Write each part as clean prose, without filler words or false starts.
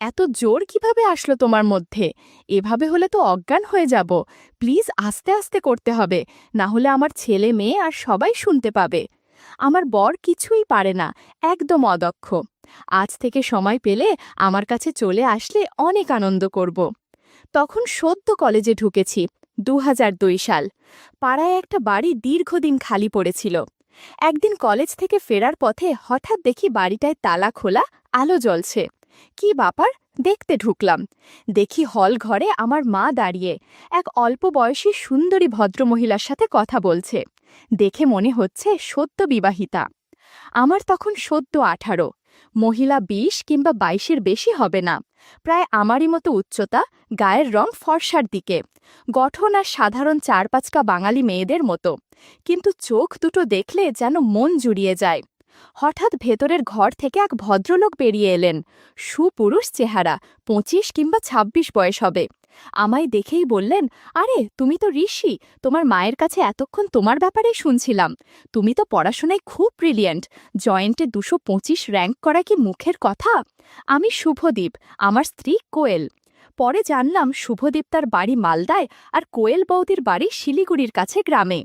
এত জোর কিভাবে আসলো তোমার মধ্যে? এভাবে হলে তো অজ্ঞান হয়ে যাব। প্লিজ আস্তে আস্তে করতে হবে, না হলে আমার ছেলে মেয়ে আর সবাই শুনতে পাবে। আমার বর কিছুই পারে না, একদম অদক্ষ। আজ থেকে সময় পেলে আমার কাছে চলে আসলে অনেক আনন্দ করব। তখন সদ্য কলেজে ঢুকেছি, ২০০২ সাল। পাড়ায় একটা বাড়ি দীর্ঘদিন খালি পড়েছিল। একদিন কলেজ থেকে ফেরার পথে হঠাৎ দেখি বাড়িটায় তালা খোলা, আলো জ্বলছে। কি ব্যাপার? দেখতে ঢুকলাম। দেখি হল ঘরে আমার মা দাঁড়িয়ে এক অল্প বয়সী সুন্দরী ভদ্রমহিলার সাথে কথা বলছে। দেখে মনে হচ্ছে সদ্য বিবাহিতা। আমার তখন সদ্য ১৮। মহিলা ২০ কিংবা ২২-এর বেশি হবে না। প্রায় আমারই মতো উচ্চতা, গায়ের রং ফর্সার দিকে, গঠন আর সাধারণ ৪-৫কা বাঙালি মেয়েদের মতো। কিন্তু চোখ দুটো দেখলে যেন মন জুড়িয়ে যায়। হঠাৎ ভেতরের ঘর থেকে এক ভদ্রলোক বেরিয়ে এলেন। সুপুরুষ চেহারা, ২৫ কিংবা ২৬ বয়স হবে। আমায় দেখেই বললেন, আরে তুমি তো ঋষি, তোমার মায়ের কাছে এতক্ষণ তোমার ব্যাপারেই শুনছিলাম। তুমি তো পড়াশোনায় খুব ব্রিলিয়েন্ট, জয়েন্টে ২২৫ র‍্যাঙ্ক করা কি মুখের কথা? আমি শুভদীপ, আমার স্ত্রী কোয়েল। পরে জানলাম শুভদীপ তার বাড়ি মালদায় আর কোয়েল বৌদির বাড়ি শিলিগুড়ির কাছে গ্রামে।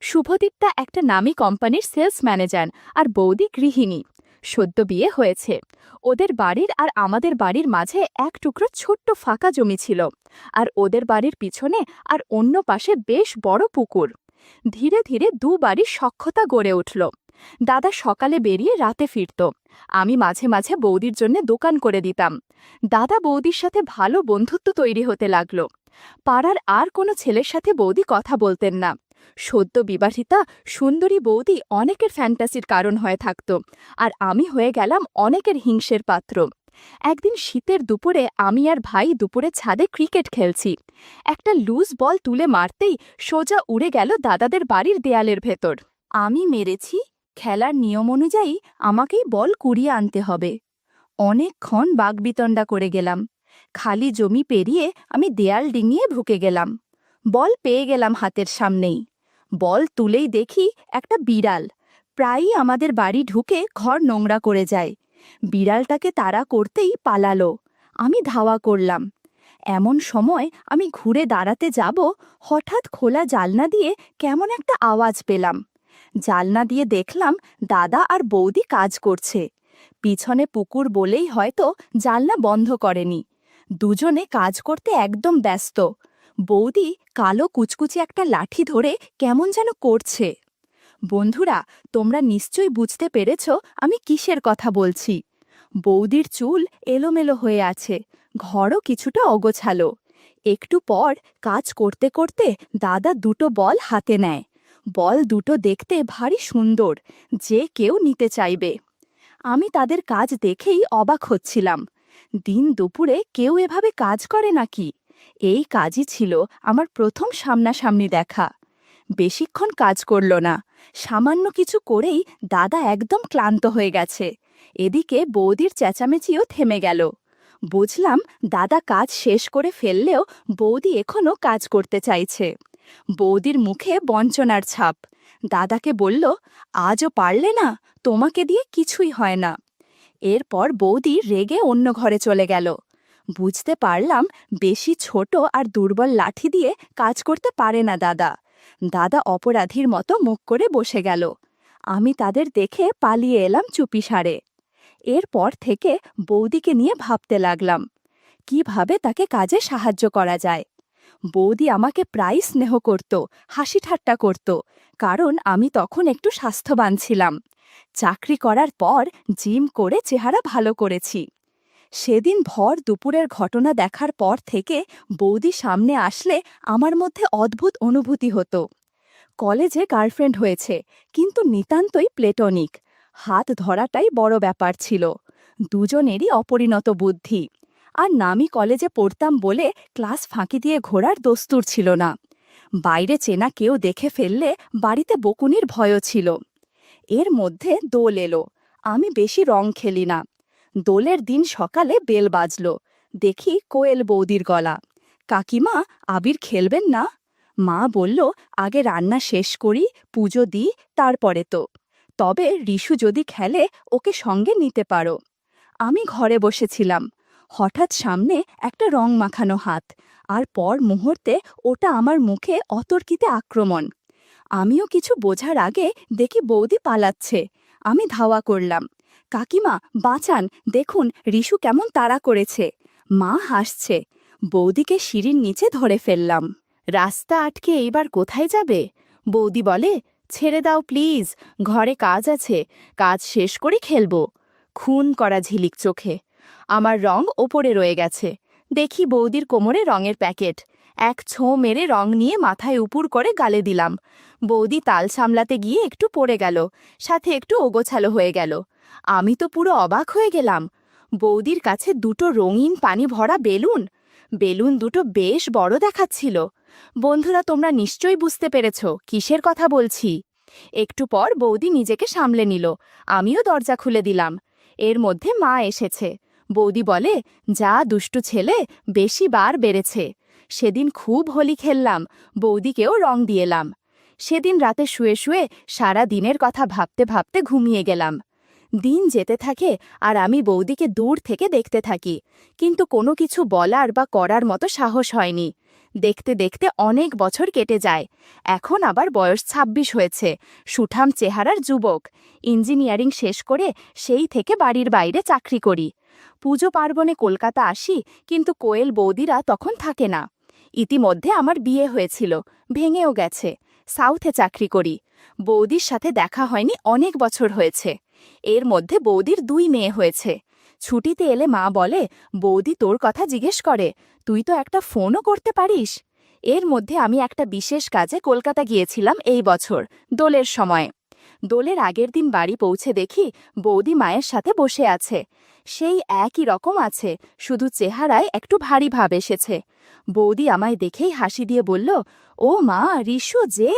শুভদীপটা একটা নামী কোম্পানির সেলস ম্যানেজার আর বৌদি গৃহিণী। সদ্য বিয়ে হয়েছে। ওদের বাড়ির আর আমাদের বাড়ির মাঝে এক টুকরো ছোট্ট ফাঁকা জমি ছিল, আর ওদের বাড়ির পিছনে আর অন্য পাশে বেশ বড় পুকুর। ধীরে ধীরে দু বাড়ির সখ্যতা গড়ে উঠল। দাদা সকালে বেরিয়ে রাতে ফিরত। আমি মাঝে মাঝে বৌদির জন্য দোকান করে দিতাম। দাদা বৌদির সাথে ভালো বন্ধুত্ব তৈরি হতে লাগল। পাড়ার আর কোনো ছেলের সাথে বৌদি কথা বলতেন না। সদ্য বিবাহিতা সুন্দরী বৌদি অনেকের ফ্যান্টাসির কারণ হয়ে থাকত, আর আমি হয়ে গেলাম অনেকের হিংসের পাত্র। একদিন শীতের দুপুরে আমি আর ভাই দুপুরে ছাদে ক্রিকেট খেলছি। একটা লুজ বল তুলে মারতেই সোজা উড়ে গেল দাদাদের বাড়ির দেয়ালের ভেতর। আমি মেরেছি। খেলার নিয়ম অনুযায়ী আমাকেই বল কুড়িয়ে আনতে হবে। অনেকক্ষণ বাগবিতণ্ডা করে গেলাম। খালি জমি পেরিয়ে আমি দেয়াল ডিঙিয়ে ঢুকে গেলাম। বল পেয়ে গেলাম হাতের সামনেই। বল তুলেই দেখি একটা বিড়াল প্রায়ই আমাদের বাড়ি ঢুকে ঘর নোংরা করে যায়। বিড়ালটাকে তাড়া করতেই পালালো। আমি ধাওয়া করলাম। এমন সময় আমি ঘুরে দাঁড়াতে যাব, হঠাৎ খোলা জালনা দিয়ে কেমন একটা আওয়াজ পেলাম। জালনা দিয়ে দেখলাম দাদা আর বৌদি কাজ করছে। পিছনে পুকুর বলেই হয়তো জালনা বন্ধ করেনি। দুজনে কাজ করতে একদম ব্যস্ত। বৌদি কালো কুচকুচে একটা লাঠি ধরে কেমন যেন করছে। বন্ধুরা, তোমরা নিশ্চয়ই বুঝতে পেরেছ আমি কিসের কথা বলছি। বৌদির চুল এলোমেলো হয়ে আছে, ঘরও কিছুটা অগোছালো। একটু পর কাজ করতে করতে দাদা দুটো বল হাতে নেয়। বল দুটো দেখতে ভারী সুন্দর, যে কেউ নিতে চাইবে। আমি তাদের কাজ দেখেই অবাক হচ্ছিলাম। দিন দুপুরে কেউ এভাবে কাজ করে নাকি? এই কাজই ছিল আমার প্রথম সামনাসামনি দেখা। বেশিক্ষণ কাজ করল না। সামান্য কিছু করেই দাদা একদম ক্লান্ত হয়ে গেছে। এদিকে বৌদির চেঁচামেচিও থেমে গেল। বুঝলাম দাদা কাজ শেষ করে ফেললেও বৌদি এখনও কাজ করতে চাইছে। বৌদির মুখে বঞ্চনার ছাপ। দাদাকে বলল, আজও পারলে না? তোমাকে দিয়ে কিছুই হয় না। এরপর বৌদি রেগে অন্য ঘরে চলে গেল। বুঝতে পারলাম বেশি ছোট আর দুর্বল লাঠি দিয়ে কাজ করতে পারে না দাদা। দাদা অপরাধীর মতো মুখ করে বসে গেল। আমি তাদের দেখে পালিয়ে এলাম চুপিসারে। এরপর থেকে বৌদিকে নিয়ে ভাবতে লাগলাম, কিভাবে তাকে কাজে সাহায্য করা যায়। বৌদি আমাকে প্রায় স্নেহ করত, হাসি ঠাট্টা করত, কারণ আমি তখন একটু স্বাস্থ্যবান ছিলাম। চাকরি করার পর জিম করে চেহারা ভালো করেছি। সেদিন ভর দুপুরের ঘটনা দেখার পর থেকে বৌদি সামনে আসলে আমার মধ্যে অদ্ভুত অনুভূতি হতো। কলেজে গার্লফ্রেন্ড হয়েছে, কিন্তু নিতান্তই প্লেটনিক। হাত ধরাটাই বড় ব্যাপার ছিল। দুজনেরই অপরিণত বুদ্ধি। আর নামি কলেজে পড়তাম বলে ক্লাস ফাঁকি দিয়ে ঘোরার দস্তুর ছিল না। বাইরে চেনা কেউ দেখে ফেললে বাড়িতে বকুনির ভয়ও ছিল। এর মধ্যে দোল এলো। আমি বেশি রং খেলি না। দোলের দিন সকালে বেল বাজল। দেখি কোয়েল বৌদির গলা। কাকিমা, আবির খেলবেন না? মা বলল, আগে রান্না শেষ করি, পুজো দিই, তারপরে তো। তবে রিশু যদি খেলে ওকে সঙ্গে নিতে পারো। আমি ঘরে বসেছিলাম। হঠাৎ সামনে একটা রং মাখানো হাত, আর পর মুহূর্তে ওটা আমার মুখে অতর্কিতে আক্রমণ। আমিও কিছু বোঝার আগে দেখি বৌদি পালাচ্ছে। আমি ধাওয়া করলাম, কাকিমা বাঁচান, দেখুন রিশু কেমন তাড়া করেছে। মা হাসছে। বৌদিকে সিঁড়ির নিচে ধরে ফেললাম। রাস্তা আটকে এইবার কোথায় যাবে? বৌদি বলে, ছেড়ে দাও প্লিজ, ঘরে কাজ আছে, কাজ শেষ করে খেলবো। খুন করা ঝিলিক চোখে। আমার রং ওপরে রয়ে গেছে। দেখি বৌদির কোমরে রঙের প্যাকেট। এক ছোঁ মেরে রং নিয়ে মাথায় উপুর করে গালে দিলাম। বৌদি তাল সামলাতে গিয়ে একটু পড়ে গেল, সাথে একটু ওগোছালো হয়ে গেল। আমি তো পুরো অবাক হয়ে গেলাম। বৌদির কাছে দুটো রঙিন পানি ভরা বেলুন। বেলুন দুটো বেশ বড় দেখাচ্ছিল। বন্ধুরা, তোমরা নিশ্চয়ই বুঝতে পেরেছ কিসের কথা বলছি। একটু পর বৌদি নিজেকে সামলে নিল। আমিও দরজা খুলে দিলাম। এর মধ্যে মা এসেছে। বৌদি বলে, যা দুষ্টু ছেলে, বেশি বার বেড়েছে। সেদিন খুব হোলি খেললাম, বৌদিকেও রং দিয়েলাম। সেদিন রাতে শুয়ে শুয়ে সারা দিনের কথা ভাবতে ভাবতে ঘুমিয়ে গেলাম। দিন যেতে থাকে আর আমি বৌদিকে দূর থেকে দেখতে থাকি, কিন্তু কোনো কিছু বলার বা করার মতো সাহস হয়নি। দেখতে দেখতে অনেক বছর কেটে যায়। এখন আবার বয়স ২৬ হয়েছে। সুঠাম চেহারার যুবক। ইঞ্জিনিয়ারিং শেষ করে সেই থেকে বাড়ির বাইরে চাকরি করি। পুজো পার্বণে কলকাতা আসি, কিন্তু কোয়েল বৌদিরা তখন থাকে না। ইতিমধ্যে আমার বিয়ে হয়েছিল, ভেঙেও গেছে। সাউথে চাকরি করি। বৌদির সাথে দেখা হয়নি অনেক বছর হয়েছে। এর মধ্যে বৌদির ২ মেয়ে হয়েছে। ছুটিতে এলে মা বলে, বৌদি তোর কথা জিজ্ঞেস করে, তুই তো একটা ফোনও করতে পারিস। এর মধ্যে আমি একটা বিশেষ কাজে কলকাতা গিয়েছিলাম এই বছর, দোলের সময়। দোলের আগের দিন বাড়ি পৌঁছে দেখি বৌদি মায়ের সাথে বসে আছে। সেই একই রকম আছে, শুধু চেহারায় একটু ভারী ভাব এসেছে। বৌদি আমায় দেখেই হাসি দিয়ে বলল, ও মা, রিশু যে,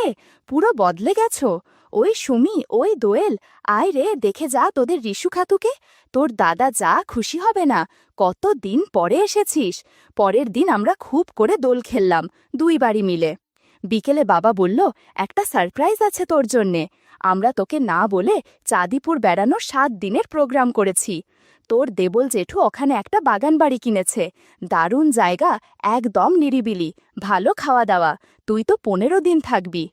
পুরো বদলে গেছো। ওই সুমি, ওই দোয়েল, আয় রে দেখে যা তোদের রিশু খাতুকে। তোর দাদা যা খুশি হবে না, কত দিন পরে এসেছিস। পরের দিন আমরা খুব করে দোল খেললাম, ২ বাড়ি মিলে। বিকেলে বাবা বলল, একটা সারপ্রাইজ আছে তোর জন্যে। আমরা তোকে না বলে চাঁদিপুর বেড়ানোর ৭ দিনের প্রোগ্রাম করেছি। তোর দেবল জেঠু ওখানে একটা বাগান বাড়ি কিনেছে। দারুণ জায়গা, একদম নিরিবিলি, ভালো খাওয়া দাওয়া। তুই তো ১৫ দিন থাকবি।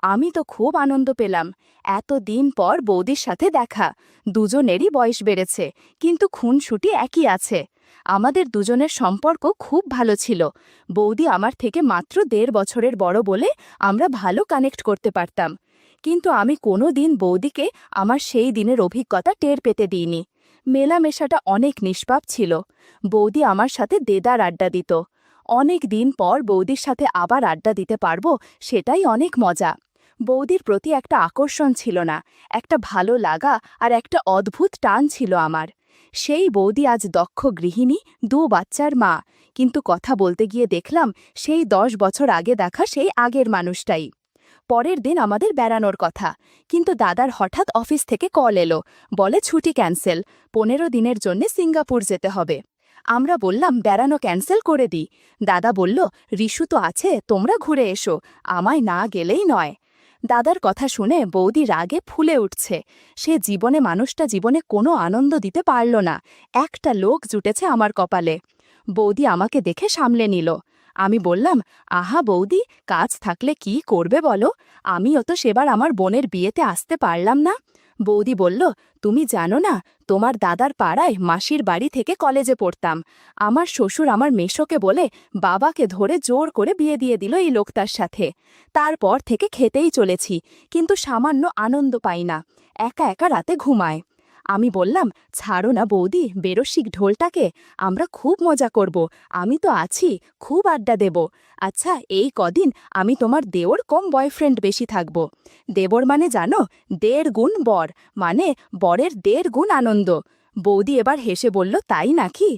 আমি তো খুব আনন্দ পেলাম। এত দিন পর বৌদির সাথে দেখা। দুজনেরই বয়স বেড়েছে, কিন্তু খুনসুটি একই আছে। আমাদের দুজনের সম্পর্ক খুব ভালো ছিল। বৌদি আমার থেকে মাত্র ১.৫ বছরের বড় বলে আমরা ভালো কানেক্ট করতে পারতাম। কিন্তু আমি কোনো দিন বৌদিকে আমার সেই দিনের অভিজ্ঞতা টের পেতে দিইনি। মেলামেশাটা অনেক নিষ্পাপ ছিল। বৌদি আমার সাথে দেদার আড্ডা দিত। অনেক দিন পর বৌদির সাথে আবার আড্ডা দিতে পারবো, সেটাই অনেক মজা। বৌদির প্রতি একটা আকর্ষণ ছিল না, একটা ভালো লাগা আর একটা অদ্ভুত টান ছিল আমার। সেই বৌদি আজ দক্ষ গৃহিণী, ২ বাচ্চার মা, কিন্তু কথা বলতে গিয়ে দেখলাম সেই ১০ বছর আগে দেখা সেই আগের মানুষটাই। পরের দিন আমাদের বেড়ানোর কথা, কিন্তু দাদার হঠাৎ অফিস থেকে কল এলো, বলে ছুটি ক্যান্সেল, ১৫ দিনের জন্য সিঙ্গাপুর যেতে হবে। আমরা বললাম বেড়ানো ক্যান্সেল করে দিই। দাদা বলল, রিশু তো আছে, তোমরা ঘুরে এসো, আমায় না গেলেই নয়। দাদার কথা শুনে বৌদি রাগে ফুলে উঠছে। সে জীবনে কোনো আনন্দ দিতে পারল না। একটা লোক জুটেছে আমার কপালে। বৌদি আমাকে দেখে সামলে নিল। আমি বললাম, আহা বৌদি, কাজ থাকলে কি করবে বলো, আমিও তো সেবার আমার বোনের বিয়েতে আসতে পারলাম না। বৌদি বলল, তুমি জানো না, তোমার দাদার পাড়ায় মাসির বাড়ি থেকে কলেজে পড়তাম। আমার শ্বশুর আমার মেশোকে বলে বাবাকে ধরে জোর করে বিয়ে দিয়ে দিল এই লোকটার সাথে। তারপর থেকে খেতেই চলেছি, কিন্তু সামান্য আনন্দ পাই না। একা একা রাতে ঘুমায়। আমি বললাম, ছাড়ো না বৌদি, বেরসিক ঢোলটাকে, আমরা খুব মজা করব, আমি তো আছি, খুব আড্ডা দেব। আচ্ছা, এই কদিন আমি তোমার দেওর কম বয়ফ্রেন্ড বেশি থাকব। দেবর মানে জানো, ১.৫ গুণ বর, মানে বরের ১.৫ গুণ আনন্দ। বৌদি এবার হেসে বলল, তাই নাকি?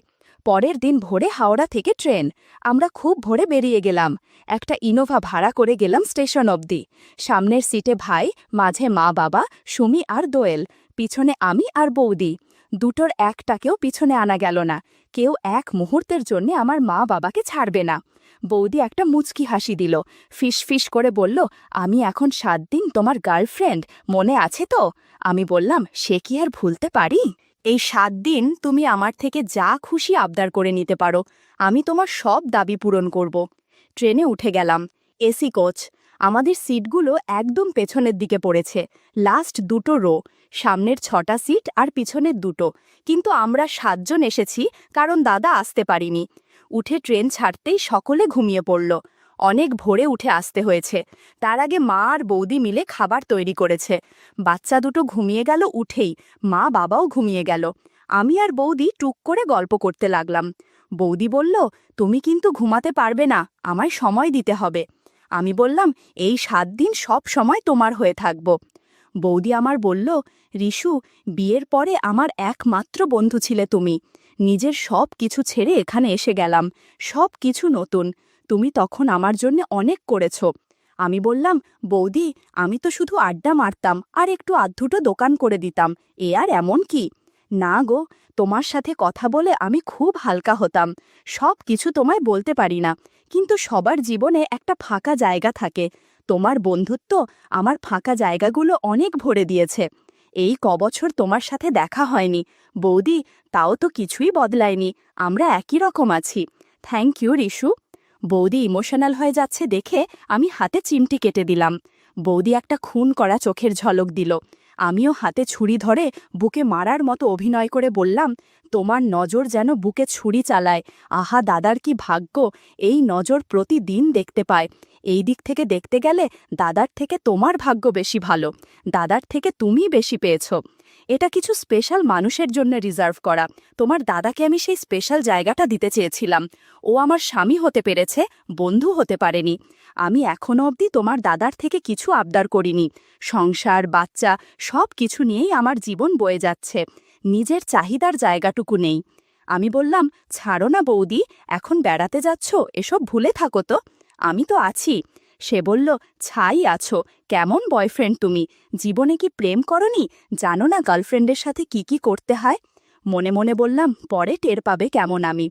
পরের দিন ভোরে হাওড়া থেকে ট্রেন। আমরা খুব ভোরে বেরিয়ে গেলাম। একটা ইনোভা ভাড়া করে গেলাম স্টেশন অবধি। সামনের সিটে ভাই, মাঝে মা বাবা, সুমি আর দোয়েল, পিছনে আমি আর বৌদি। দুটোর একটাকেও পিছনে আনা গেল না। কেউ এক মুহূর্তের জন্য আমার মা বাবাকে ছাড়বে না। বৌদি একটা মুচকি হাসি দিল, ফিস ফিস করে বলল, আমি এখন ৭ দিন তোমার গার্লফ্রেন্ড, মনে আছে তো? আমি বললাম, সে কি আর ভুলতে পারি? এই 7 দিন তুমি আমার থেকে যা খুশি আবদার করে নিতে পারো, আমি তোমার সব দাবি পূরণ করব। ট্রেনে উঠে গেলাম। AC coach. আমাদের সিটগুলো একদম পেছনের দিকে পড়েছে, লাস্ট দুটো রো, সামনের 6টা সিট আর পিছনের দুটো। কিন্তু আমরা 7 জন এসেছি, কারণ দাদা আসতে পারিনি। উঠে ট্রেন ছাড়তেই সকলে ঘুমিয়ে পড়ল। অনেক ভোরে উঠে আসতে হয়েছে। তার আগে মা আর বৌদি মিলে খাবার তৈরি করেছে। বাচ্চা দুটো ঘুমিয়ে গেল উঠেই, মা বাবাও ঘুমিয়ে গেল। আমি আর বৌদি টুক করে গল্প করতে লাগলাম। বৌদি বলল, তুমি কিন্তু ঘুমাতে পারবে না, আমায় সময় দিতে হবে। আমি বললাম, এই 7 দিন সব সময় তোমার হয়ে থাকব। বৌদি আমার বলল, রিশু, বিয়ের পরে আমার একমাত্র বন্ধু ছিলে তুমি। নিজের সব কিছু ছেড়ে এখানে এসে গেলাম, সব কিছু নতুন। তুমি তখন আমার জন্য অনেক করেছ। আমি বললাম, বৌদি, আমি তো শুধু আড্ডা মারতাম আর একটু আধটুটো দোকান করে দিতাম, এ আর এমন কি? না গো, তোমার সাথে কথা বলে আমি খুব হালকা হতাম। সব কিছু তোমায় বলতে পারি না, কিন্তু সবার জীবনে একটা ফাঁকা জায়গা থাকে। তোমার বন্ধুত্ব আমার ফাঁকা জায়গাগুলো অনেক ভরে দিয়েছে। এই কবছর তোমার সাথে দেখা হয়নি বৌদি, তাও তো কিছুই বদলায়নি, আমরা একই রকম আছি। Thank you Rishu. বৌদি ইমোশনাল হয়ে যাচ্ছে দেখে আমি হাতে চিমটি কেটে দিলাম। বৌদি একটা খুন করা চোখের ঝলক দিল। আমিও হাতে ছুরি ধরে বুকে মারার মতো অভিনয় করে বললাম, তোমার নজর যেন বুকে ছুরি চালায়। আহা দাদার কি ভাগ্য, এই নজর প্রতিদিন দেখতে পায়। এই দিক থেকে দেখতে গেলে দাদার থেকে তোমার ভাগ্য বেশি ভালো, দাদার থেকে তুমি বেশি পেয়েছ। এটা কিছু স্পেশাল মানুষের জন্য রিজার্ভ করা। তোমার দাদাকে আমি সেই স্পেশাল জায়গাটা দিতে চেয়েছিলাম। ও আমার স্বামী হতে পেরেছে, বন্ধু হতে পারেনি। আমি এখনো অবধি তোমার দাদার থেকে কিছু আবদার করিনি। সংসার, বাচ্চা সব কিছু নিয়েই আমার জীবন বয়ে যাচ্ছে, নিজের চাহিদার জায়গাটুকু নেই। আমি বললাম, ছাড়ো না বৌদি, এখন বেড়াতে যাচ্ছ, এসব ভুলে থাকো তো, আমি তো আছি। সে বলল, ছাই আছো, কেমন বয়ফ্রেন্ড তুমি, জীবনে কি প্রেম করনি, জানো না গার্লফ্রেন্ডের সাথে কি কি করতে হয়? মনে মনে বললাম, পরে টের পাবে কেমন আমি।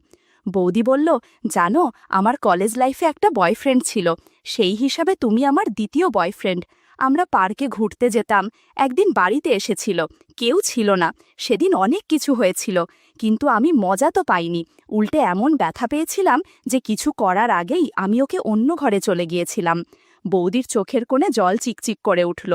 বৌদি বলল, জানো, আমার কলেজ লাইফে একটা বয়ফ্রেন্ড ছিল, সেই হিসাবে তুমি আমার দ্বিতীয় বয়ফ্রেন্ড। আমরা পার্কে ঘুরতে যেতাম, একদিন বাড়িতে এসেছিল, কেউ ছিল না। সেদিন অনেক কিছু হয়েছিল, কিন্তু আমি মজা তো পাইনি, উল্টে এমন ব্যথা পেয়েছিলাম যে কিছু করার আগেই আমি ওকে অন্য ঘরে চলে গিয়েছিলাম। বৌদির চোখের কোণে জল চিকচিক করে উঠল।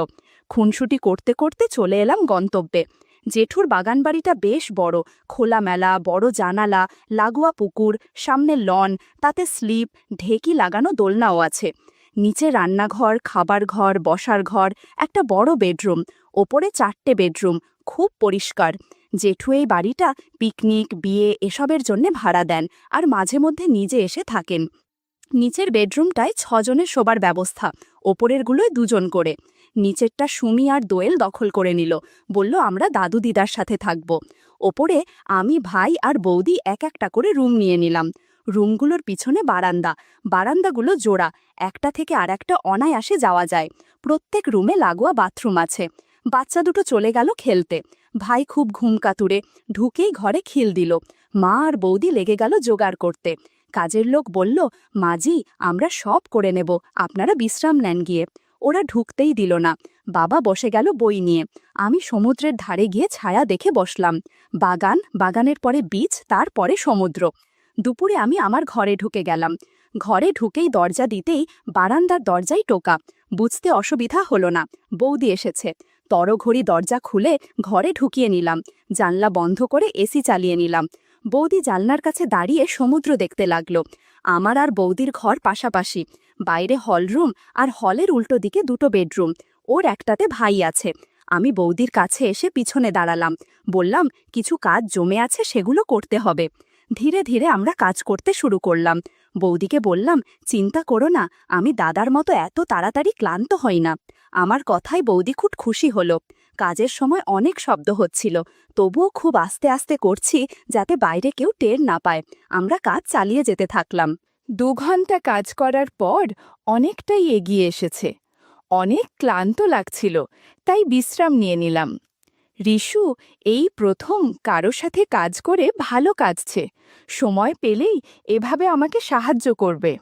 খুনসুটি করতে করতে চলে এলাম গন্তব্যে। জেঠুর বাগানবাড়িটা বেশ বড়, খোলামেলা, বড় জানালা, লাগোয়া পুকুর, সামনে লন, তাতে স্লিপ, ঢেকি লাগানো দোলনাও আছে। নিচে রান্নাঘর, খাবার ঘর, বসার ঘর, একটা বড় বেডরুম, ওপরে 4টে বেডরুম, খুব পরিষ্কার। জেঠু এই বাড়িটা পিকনিক, বিয়ে এসবের জন্য ভাড়া দেন আর মাঝে মধ্যে নিজে এসে থাকেন। নিচের বেডরুমটায় 6 জনের শোবার ব্যবস্থা, ওপরেরগুলোয় 2 জন করে। নিচেরটা সুমি আর দোয়েল দখল করে নিল, বলল আমরা দাদু দিদার সাথে থাকব। ওপরে আমি, ভাই আর বৌদি এক একটা করে রুম নিয়ে নিলাম। রুমগুলোর পিছনে বারান্দা, বারান্দাগুলো জোড়া, একটা থেকে আর একটা অনায়াসে যাওয়া যায়। প্রত্যেক রুমে লাগোয়া বাথরুম আছে। বাচ্চা দুটো চলে গেল খেলতে। ভাই খুব ঘুমকাতুরে, ঢুকেই ঘরে খিল দিল। মা আর বৌদি লেগে গেল জোগাড় করতে। কাজের লোক বলল, মাজি, আমরা সব করে নেব, আপনারা বিশ্রাম নেন গিয়ে। ওরা ঢুকতেই দিল না। বাবা বসে গেল বই নিয়ে। আমি সমুদ্রের ধারে গিয়ে ছায়া দেখে বসলাম। বাগান, বাগানের পরে বীচ, তারপরে সমুদ্র। দুপুরে আমি আমার ঘরে ঢুকে গেলাম। ঘরে ঢুকেই দরজা দিতেই বারান্দার দরজায় টোকা। বুঝতে অসুবিধা হলো না, বৌদি এসেছে। তড়ঘড়ি দরজা খুলে ঘরে ঢুকিয়ে নিলাম। জানলা বন্ধ করে এসি চালিয়ে নিলাম। বৌদি জানলার কাছে দাঁড়িয়ে সমুদ্র দেখতে লাগলো। আমার আর বৌদির ঘর পাশাপাশি, বাইরে হলরুম আর হলের উল্টো দিকে 2টো বেডরুম। ওর একটাতে ভাই আছে। আমি বৌদির কাছে এসে পিছনে দাঁড়ালাম, বললাম, কিছু কাজ জমে আছে, সেগুলো করতে হবে। ধীরে ধীরে আমরা কাজ করতে শুরু করলাম। বৌদিকে বললাম, চিন্তা করো না, আমি দাদার মতো এত তাড়াতাড়ি ক্লান্ত হই না। আমার কথায় বৌদি খুব খুশি হলো। কাজের সময় অনেক শব্দ হচ্ছিল, তবুও খুব আস্তে আস্তে করছি যাতে বাইরে কেউ টের না পায়। আমরা কাজ চালিয়ে যেতে থাকলাম। 2 ঘন্টা কাজ করার পর অনেকটাই এগিয়ে এসেছে। অনেক ক্লান্ত লাগছিল, তাই বিশ্রাম নিয়ে নিলাম। রিশু এই প্রথম কারো সাথে কাজ করে ভালো কাজছে। সময় পেলেই এভাবে আমাকে সাহায্য করবে।